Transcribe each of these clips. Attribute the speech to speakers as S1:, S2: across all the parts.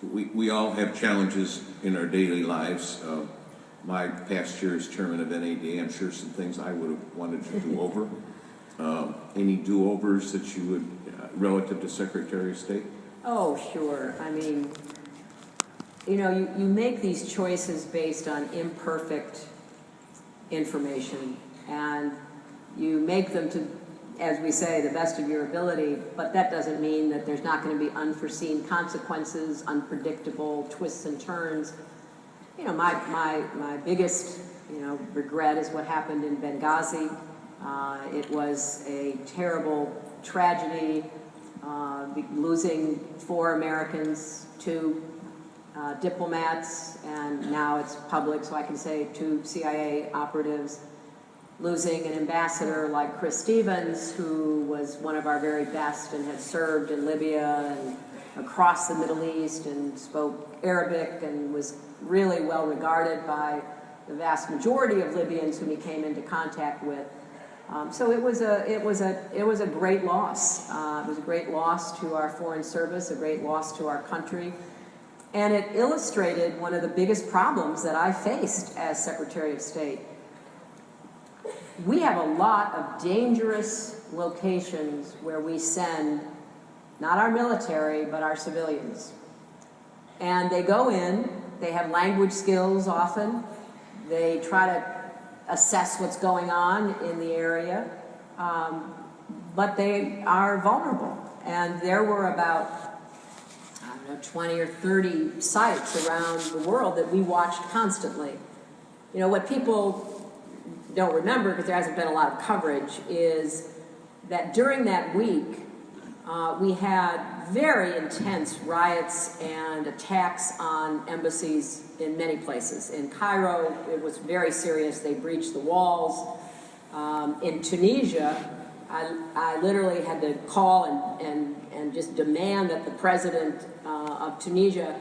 S1: we all have challenges in our daily lives. My past year as chairman of NAD, I'm sure some things I would have wanted to do over. Any do-overs that you would, relative to Secretary of State?
S2: Oh, sure. I mean, you know, you make these choices based on imperfect information, and you make them to, as we say, the best of your ability, but that doesn't mean that there's not going to be unforeseen consequences, unpredictable twists and turns. You know, my biggest, regret is what happened in Benghazi. It was a terrible tragedy, losing 4 Americans, 2 diplomats, and now it's public, so I can say 2 CIA operatives, losing an ambassador like Chris Stevens, who was one of our very best and had served in Libya and across the Middle East and spoke Arabic and was really well regarded by the vast majority of Libyans whom he came into contact with. So it was a great loss. It was a great loss to our foreign service, a great loss to our country, and it illustrated one of the biggest problems that I faced as Secretary of State. We have a lot of dangerous locations where we send not our military, but our civilians. And they go in, they have language skills often, they try to assess what's going on in the area, but they are vulnerable. And there were about, 20 or 30 sites around the world that we watched constantly. You know, what people don't remember, because there hasn't been a lot of coverage, is that during that week, we had very intense riots and attacks on embassies in many places. In Cairo, it was very serious. They breached the walls. In Tunisia, I literally had to call and just demand that the president of Tunisia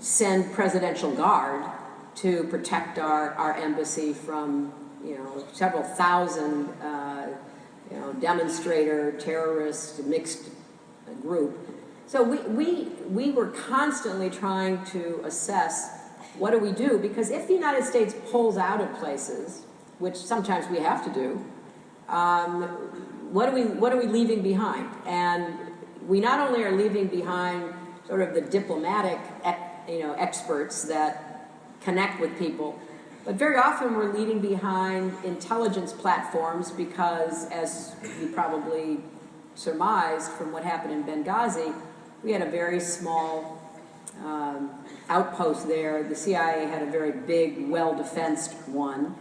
S2: send Presidential Guard to protect our embassy from, several thousand, demonstrator, terrorist, mixed group. So we were constantly trying to assess, what do we do? Because if the United States pulls out of places, which sometimes we have to do, what are we leaving behind? And we not only are leaving behind sort of the diplomatic, experts that connect with people, but very often we're leaving behind intelligence platforms because, as you probably surmised from what happened in Benghazi, we had a very small outpost there. The CIA had a very big, well-defensed one.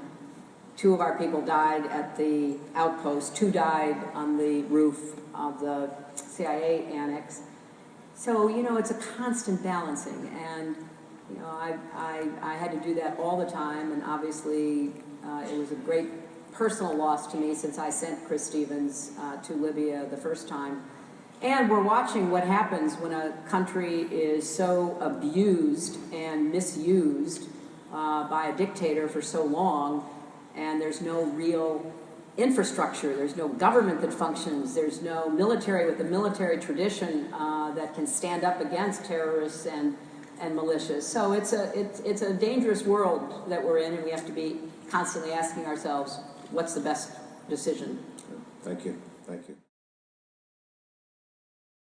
S2: 2 of our people died at the outpost. 2 died on the roof of the CIA annex. So, it's a constant balancing, and I had to do that all the time, and obviously it was a great personal loss to me since I sent Chris Stevens to Libya the first time. And we're watching what happens when a country is so abused and misused by a dictator for so long, and there's no real infrastructure, there's no government that functions, there's no military with a military tradition that can stand up against terrorists and militias. So it's a dangerous world that we're in, and we have to be constantly asking ourselves, what's the best decision?
S1: Thank you. Thank you.